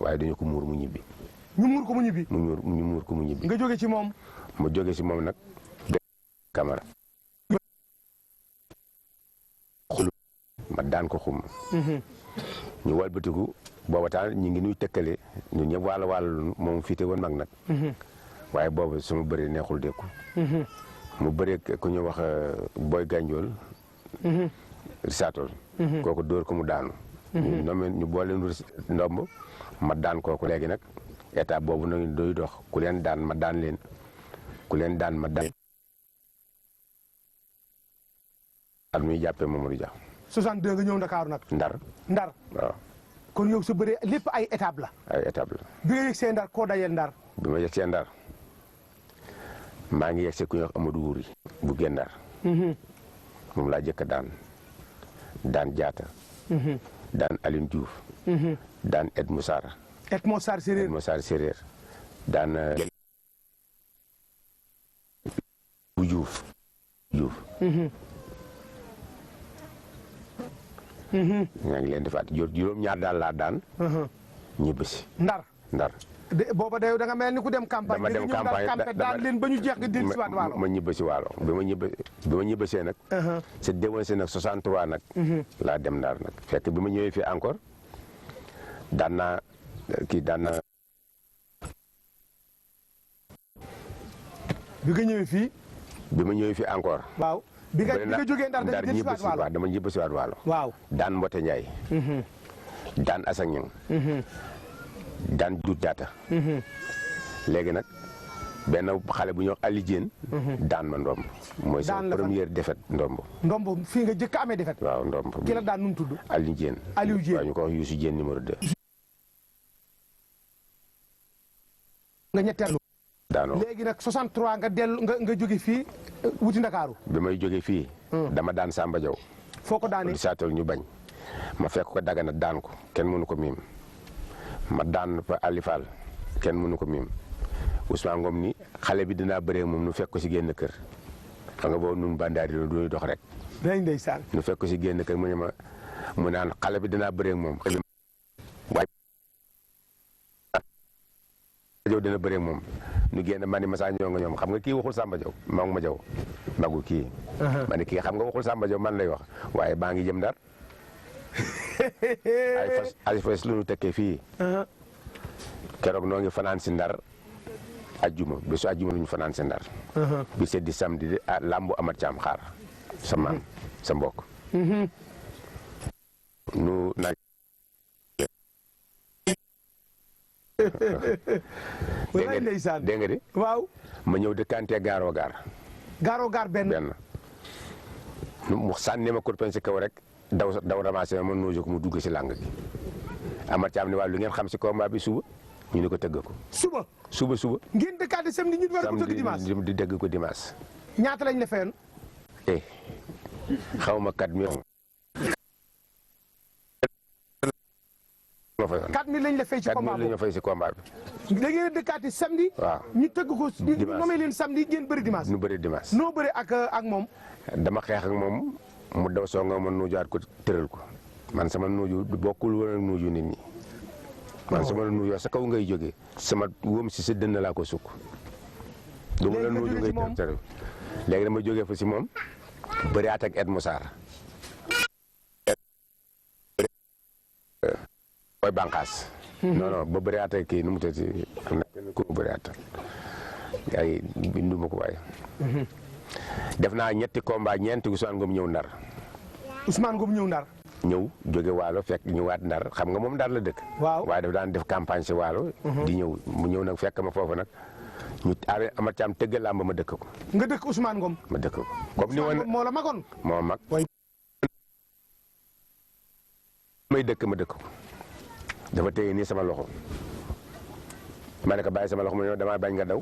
waaye dañu ko muur mu ñibbi. ñu muur ko mu ñibbi. ñu muur ko mu ñibbi. nga jóge ci moom. mu jóge ci moom nag. Camara. ma daan ko xum. ñu walbatiku booba taan ñu ngi nuy tëkkale ñun ñëpp wàll moom fiite woon mag nag. waaye boobu sama bëri neexul dékku. mu bëri ku ñu wax Boy Ganjool. Risatol. kooku dóor ko mu daanu. ñu boole ndomb ma daan kooku léegi nag étape boobu nag doy dox ku leen daan ma daan leen ku leen daan ma daan. at muy jàppee Mamadou Dia. 62 nga ñëw Ndakaaru nag. Ndar. waaw. kon yow sa bëree lépp ay étape la. ay étape la. bi nga yegg see Ndar koo dajeel Ndar. bi ma yegg see Ndar maa ngi yegg see ku ñuy wax Amadou Wuri bu Guet Ndar. moom laa jëkk daan Jaata. daan Aline Diouf. daan Edmou Sarr. Edmou Sarr séréer. daan bu Diouf. ñaa ngi leen di fàtte juróom-ñaar daal laa daan. ñibbisi. Ndar. booba da nga mel ni ku dem campagne. dama dem campagne daan leen ba ñu jeex nga dellu si waat Waalo. ma ñibbisi Waalo bi ma ñibbisee nag. c'est déwén si nag 63 nag. laa dem Ndar nag fekk bi ma ñëwee fii encore daan naa. bi nga ñëwee fii. bi ma ñëwee fii encore. waaw bi nga jógee Ndar da nga dellu si waat Waalo. dama ñibbisi waat Waalo. waaw daan Mbote Ndiaye. daan Assane Niang. daan Doudou Diatta. léegi nag benn xale bu ñuy wax Ali Diène. daan ma ndomb. mooy sa première défaite ndomb. ndomb fii nga jëkk amee défaite. waaw ndomb. ki la daan nu mu tudd. Aliou Diène. Aliou Diène waaw ñu ko wax Youssou Diène numéro 2. nga ñetteelu. daanoo léegi nag 63 nga dellu nga jóge fii wuti Ndakaaru. bi may jóge fii. dama daan Samba Diaw. foo ko daanee di saatal ñu bañ. ma fekk ko Dagana daan ko kenn mënu ko miim. ma daan fa Alifal kenn mënu ko miim. Ousmane Ngom ni xale bi dinaa bëree moom nu fekk ko si génn kër. xam nga boobu nun bandaari la du dox rek. day ndeysaan. nu fekk ko si génn kër mu naan xale bi dinaa bëree moom. waaye Diaw dina bëree moom. nu génn ma ni Massa ñoo nga ñoom xam nga kii waxul Samba Diaw ma Diaw magu kii. ma ni kii xam nga waxul Samba Diaw man lay wax waaye baa ngi jëm Ndar. ay fas lu nu tekkee fii. keroog noo ngi fanaan si Ndar ajjuma bésu ajjuma lu ñu fanaan si Ndar. bi seddi samedi de lambu amat caam xaar sa maam sa mbokk. nu nag dégg nga di waaw ma ñëw dëkkante gaaroo gaar benn mu sànni ma kurpeñ si kaw rek daw ramassé ma nuyu ko mu dugg si làng gi amat caam ni waa lu ngeen xam si combat bi suba ñu ne ko tëgg ko suba ngeen dëkkaate samedi ñu war ko tëgg dimanche di dëgg ko dimanche ñaata lañ la fayoon xaw ma 4000 lañ la fay ci combat 4000 la ñu fay si combat bi da ngeen dëkkaate samedi waaw ñu tëgg ko moomee leen samedi ngeen bëri dimanche nu bëri dimanche noo bëri ak moom dama xeex ak moom mu daw soo nga ma nuujaat ko tëral ko man sama nuuju bokkul woon ak nuuju nit ñi man sama nuuju sa kaw ngay jógee sama wóom si sa dënn laa ko sukk du ma la nuuju ngay tëral léegi dama jógee fa si moom bëri at ak Edmou Sarr mooy bànqaas non ba bëri at ak kii nu mu tëdd am na kenn ku bëri at ay bindu ma ko waaye def naa ñetti combat ñeenti Ousmane Ngom ñëw Ndar. Ousmane Ngom ñëw Ndar. ñëw jóge Waalo fekk ñëwaat Ndar xam nga moom Ndar la dëkk. waaw waaye daf daan def campagne si Waalo. di ñëw mu ñëw nag fekk ma foofu nag ñu Amat Caam tëgg làmb ma dëkk ko. nga dëkk Ousmane Ngom. ma dëkk ko comme ni woon moo la magoon. moo mag. may dëkk ma dëkk ko dafa téye nii sama loxo ma ne ko bàyyi sama loxo mu ne damaa bañ nga daw.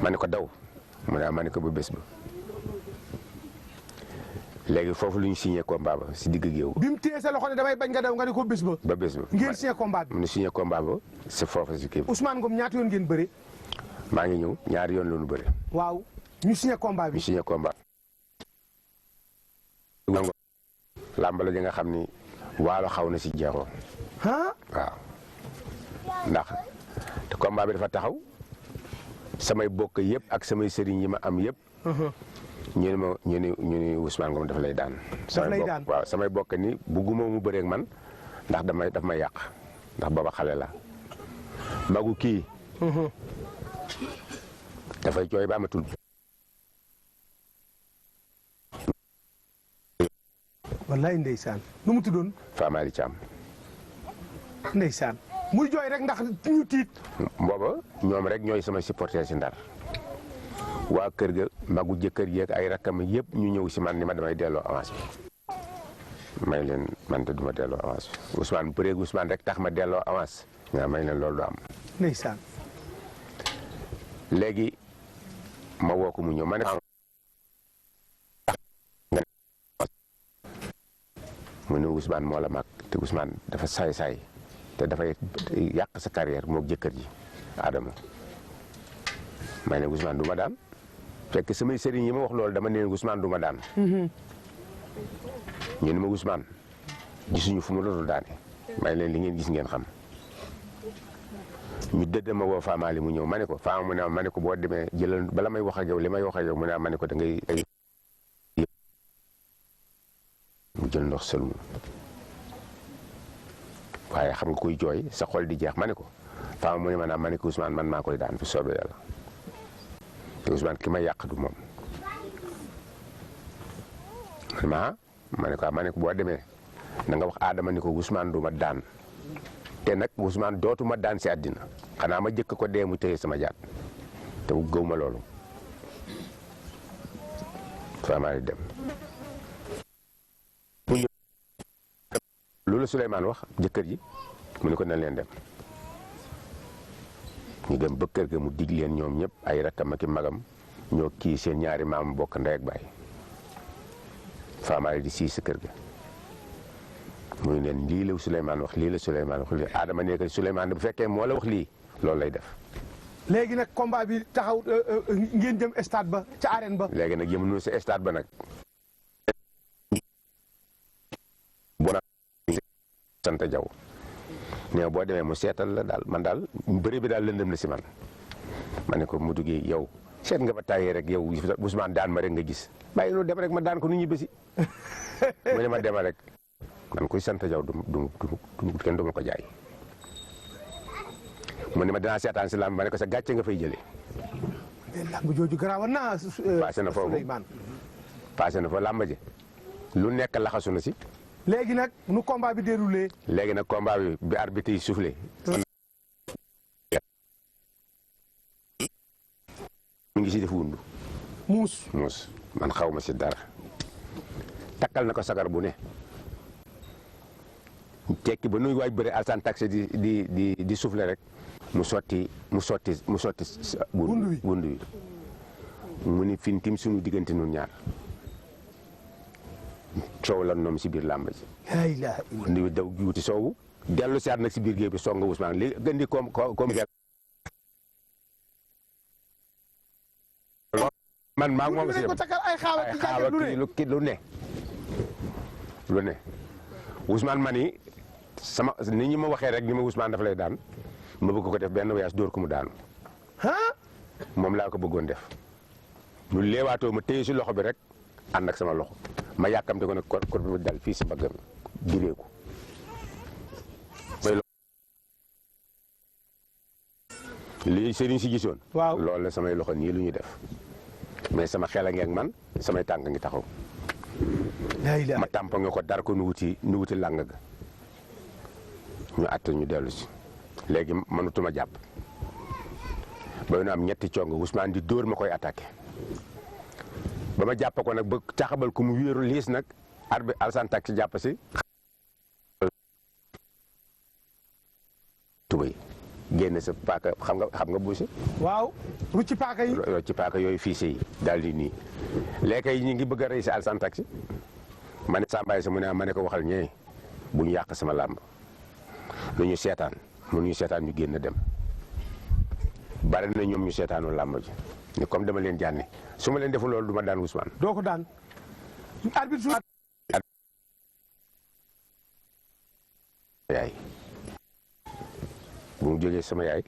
ma ne ko daw mu ne ma ne ko ba bés ba léegi foofu lu ñu signé combat ba si digg géew. bi mu téye sa loxo ne damay bañ nga daw nga ne ko bés ba. ba bés ba ngeen signé combat bi. mu ne signé combat ba si foofu si kii bi. Ousmane Ngom ñaata yoon ngeen bëri. maa ngi ñëw ñaari yoon la ñu bëri. waaw ñu signé combat bi. ñu signé combat. làmb la ji nga xam ni Waalo xaw na si jeexoo. ah. waaw ndax te combat bi dafa taxaw samay bokk yëpp ak samay sëriñ yi ma am yëpp. ñu ne ma ñu ni Ousmane Ngom dafa lay daan. daf lay daan waaw samay bokk ni bugguma mu bëreeg man ndax daf may yàq ndax booba xale la magu kii. dafay jooy ba amatul. wallaay ndeysaan nu mu tuddoon. Famali Thiam. ndeysaan muy jooy rek ndax ñu tiit. booba ñoom rek ñooy sama supporter si Ndar waa kër ga magu jëkkër yeeg ay rakkam yëpp ñu ñëw si man ni ma damay delloo avance bi may leen man te duma delloo avance bi Ousmane bëreeg Ousmane rek tax ma delloo avance nga may leen loolu du am. ndeysaan. léegi ma woo ko mu ñëw ma ne mu ne Ousmane moo la mag te Ousmane dafa saay-saay te dafay yàq sa carrière moog jëkkër ji Adama may ne Ousmane du ma daan fekk samay sëriñ yi ma wax loolu dama neen Ousmane du ma daan ñu ne ma Ousmane gisuñu fu mu doon daane may leen li ngeen gis ngeen xam ñu dëdd ma woo Famali mu ñëw ma ne ko Fama mu ne ma ne ko boo demee jëlal bala may wax ak yow li may wax ak yow mu ne ma ne ko da ngay mu jël ndox sëlmu waaye xam nga kuy jooy sa xol di jeex ma ne ko Fama mu ne ma ne ko Ousmane man maa koy daan fi soobee yàlla te Ousmane ki ma yàq du moom ma ne ko boo demee na nga wax Adama ni ko Ousmane du ma daan te nag Ousmane dootuma daan si àddina xanaa ma jëkk ko dee mu téye sama jaat te gëw ma loolu Famali dem loolu Souleymane wax jëkkër ji mu ne ko na leen dem ñu dem ba kër ga mu dig leen ñoom ñëpp ay rakkam ak i magam ñoo kii seen ñaari maam bokk ndey ak baay Famali di sii sa kër ga muy leen lii la Souleymane wax lii la Souleymane wax lii Adama ne ko Souleymane bu fekkee moo la wax lii loolu lay def. léegi nag combat bi taxaw ngeen jëm stade ba ca arène ba. léegi nag yëngu sa stade ba nag. sant jaw ne boo demee mu seetal la daal man daal bëri bi daal lëndëm la si man ma ne ko mu duggee yow seet nga ba tàyyee rek yow Ousmane daan ma rek nga gis bàyyi nu dem rek ma daan ko nu ñu bési mu ne ma dema rek man kuy sant jaw du kenn du ma ko jaay mu ne ma dinaa seetaan si làmb ma ne ko sa gàcce nga fay jëlee làmb jooju garaawoon na passé na foofu passé na fa làmb ji lu nekk laxasu na si léegi nag nu combat bi déroulé. léegi nag combat bi arbitre yi soufflé. mu ngi si def wundu. muus man xaw ma si dara. takkal na ko sagar bu ne. tekki ba nuy waaj bëre alsan taxi di soufflé rek. mu sotti. wundu wi mu ni fintim suñu diggante nun ñaar. coow la noom si biir làmb ji. la ilaha illallah. ndi daw wuti soowu dellu si at nag si biir géej bi song nga Ousmane li gën di comme man maa ngi moom si ko takkal ay xaawa lu ne Ousmane man yi sama ni ñi ma waxee rek ni ma Ousmane dafa lay daan ma bëgg ko def benn voyage dóor ko mu daanu moom laa ko bëggoon def ñu leewaatoo ma téye si loxo bi rek ànd ak sama loxo ma yàkkamte ko nag kor bi mu dal fii si mbaggam direeku lii sëriñ si gisoon waaw loolu la samay loxo nii lu ñu def mais sama xel a ngi ak man samay tànk ngi taxaw ma tàmpa nga ko dar ko nu wuti làng ga ñu àtte ñu dellu si léegi mënutuma jàpp ba nu am ñetti cong Ousmane di dóor ma koy attaqué ba ma jàpp ko nag ba caxabal ko mu wéeru liis nag arbitre alsan tak si jàpp si tubay génn sa paaka xam nga buusi waaw rucci paaka yi rucci paaka yooyu fii si daal di nii léegi ñu ngi bëgg a rey si alsan tak si ma ne Sambaay sa mu ne ma ne ko waxal ñee bu ñu yàq sama làmb lu ñu seetaan mun ñu seetaan ñu génn dem bari na ñoom ñu seetaanu làmb ji ni comme dama leen jànni su ma leen deful loolu du ma daan Ousmane. doo ko daan. arbitre yaay mu jógee sama yaay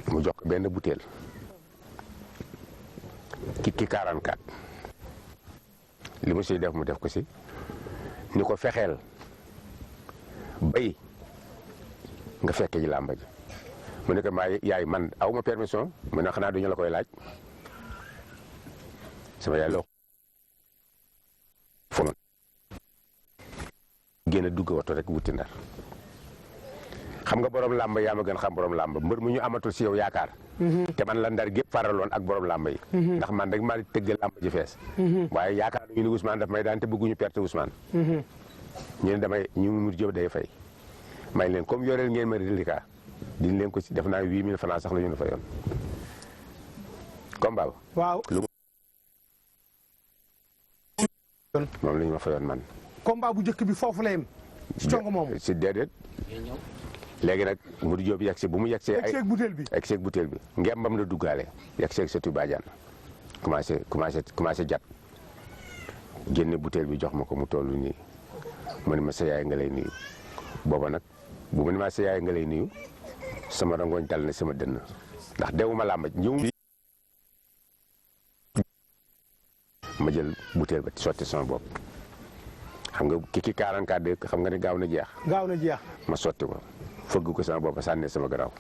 mu jox ko benn butéel ki 44 li mu siy def mu def ko si ni ko fexeel bay nga fekke ji làmba ji mu ne ko maa yaay man aw ma permission mu ne xanaa duñu la koy laaj sama yaay loo fo génn dugg woto rek wuti Ndar xam nga borom làmb yaa ma gën xam borom làmb mbër mu ñu amatul si yow yaakaar te man la Ndar gépp faraloon ak borom làmb yi ndax man rek maa di tëgg làmb ji fees waaye yaakaar ñu ni Ousmane daf may daan te bëgguñu perte Ousmane ñu ne damay ñu mu jóg day fay may leen comme yoreel ngeen ma reliquat diñ leen ko si def naa 8000 francs sax la ñu fa yoon combat ba waaw moom la ñu ma fa yoon man combat bu njëkk bi foofu la yem ci cong moomu si déedéet léegi nag Modou Diop yegg si bu mu yegg see egg seeg butéel bi egg seeg butéel bi ngembam la duggaale yegg seeg sa tubaajan commencé jat génne butéel bi jox ma ko mu toll nii mu ne ma sa yaay nga lay nuyu booba nag bu mu ne ma sa yaay nga lay nuyu sama rangooñ dal na sama dënn ndax dewuma làmb ñëw ma jël butéel ba sotti sama bopp xam nga ki 44 de xam nga ne gaaw na jeex ma sotti ko fëgg ko sama bopp sànne sama garaaw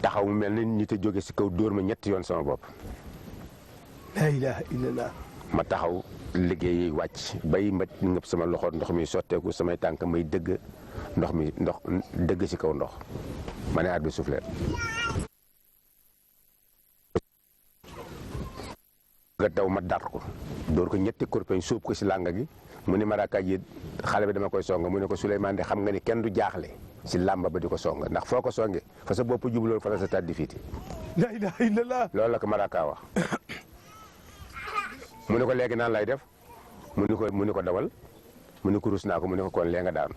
taxaw mu mel ni ñi te jóge si kaw dóor ma ñetti yoon sama bopp la ilaha illallah ma taxaw liggéey wàcc bay ma ngëp sama loxo ndox mi sotteeku samay tànk may dëgg ndox dëgg si kaw ndox ma ne at bi soufflé nga taw ma dar ko dóor ko ñetti kurpeñ suub ko si lànga gi mu ni marakaaj yi xale bi dama koy songa mu ne ko Souleymane de xam nga ni kenn du jaaxle si làmba ba di ko songa ndax foo ko songe fa sa bopp jublool fa la sa tàddi fiiti la ilaha illallah loolu la ko maraka wax mu ne ko léegi naan lay def mu ni ko dawal mu ni ko rus naa ko mu ne ko kon lee nga daanu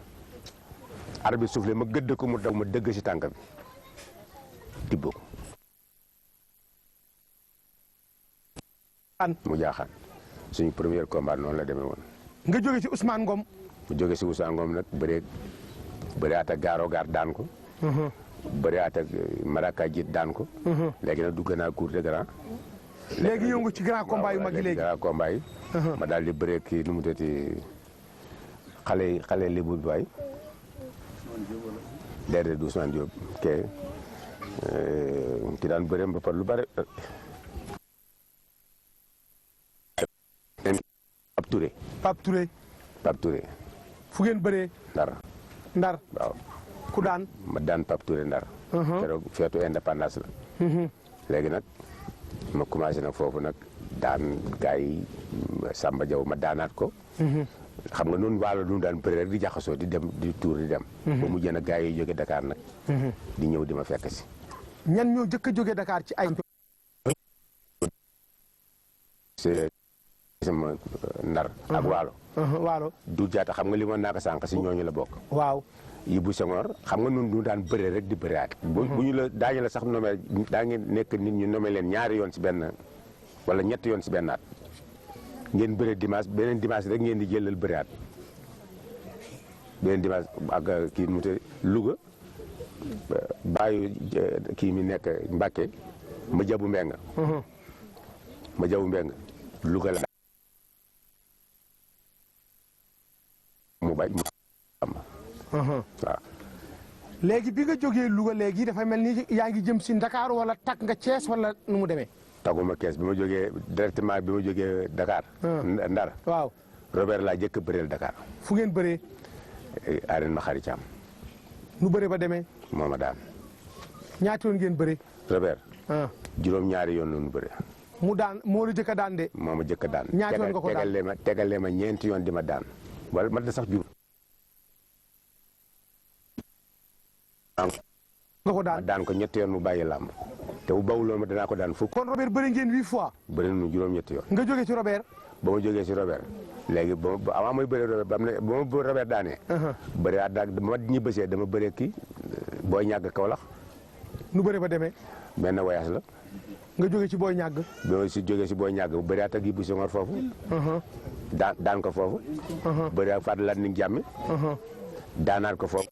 arbitre soufflé ma gëdd ko mu daw ma dëgg si tànk bi tibb ko mu jaaxaan suñu premier combat noonu la demee woon nga jóge ci Ousmane Ngom mu jóge si Ousmane Ngom nag bëri at ak gaaro gaar daan ko bëri at ak maraka jiit daan ko léegi nag dugg naa cour de grand léegi yëngu ci grand combat yu mag yi léegi grand combat yi ma daal di bëree kii nu mu tëddee xale libu bi waay déedéet Ousmane Diop ki daan bëree ba par lu bari Pape Touré fu ngeen bëree Ndar waaw ku daan ma daan Pape Touré Ndar keroog feetu indépendance la léegi nag ma commencé nag foofu nag daan gars yi Samba Diaw ma daanaat ko xam nga noonu waalo nu daan bëri rek di jaxasoo di dem di tuur di dem ba mujjee nag gars yi jóge Dakar nag di ñëw di ma fekk si ñan ñoo jëkk a jóge Dakar ci ay sama Ndar ak waalo du jaata xam nga li ma naaka sànq si ñooñu la bokk waaw Ibou Senghor xam nga noonu du daan bëre rek di bëreaat bu ñu la daañu la sax nomee daa ngeen nekk nit ñu nomee leen ñaari yoon si benn wala ñetti yoon si benn at ngeen bëre dimanche beneen dimanche rek ngeen di jëlal bëreaat beneen dimanche ak kii mu te Louga bàyyi kii mi nekk Mbacke ma jabu mbeng Louga la mu bañ waaw léegi bi nga jógee Louga léegi dafa mel ni yaa ngi jëm si Dakar wala takk nga Thiès wala nu mu demee taguma Thiès bi ma jógee directement bi ma jógee Dakar Ndar waaw Robert laa jëkk bëreel Dakar fu ngeen bëree arène ma xari Thiam nu bëree ba demee moo ma daan ñaati yoon ngeen bëree Robert juróom-ñaari yoon noonu bëree mu daan moo la jëkk a daan de moo ma jëkk a daan ñaati yoon nga ko daan tegalee ma ñeenti yoon di ma daan wala mat na sax jur nga ko daan ma daan ko ñetti yoon mu bàyyi làmb te bu bawuloon ma danaa ko daan fukk kon Robert bëri ngeen 8 fois bëri nañu juróom-ñetti yoon nga jóge ci Robert ba ma jógee si Robert léegi avant mooy bëri Robert ba ma Robert daanee bëri at daag ma ñibbisee dama bëree kii booy ñàgg Kaolack nu bëri ba demee benn voyage la nga jóge ci booy ñàgg. bi ma si jógee si booy ñàgg bu bëri at ak Ibou Senghor foofu. daan ko foofu. bëri ak Fatou Landing Jàmme. daanaat ko foofu.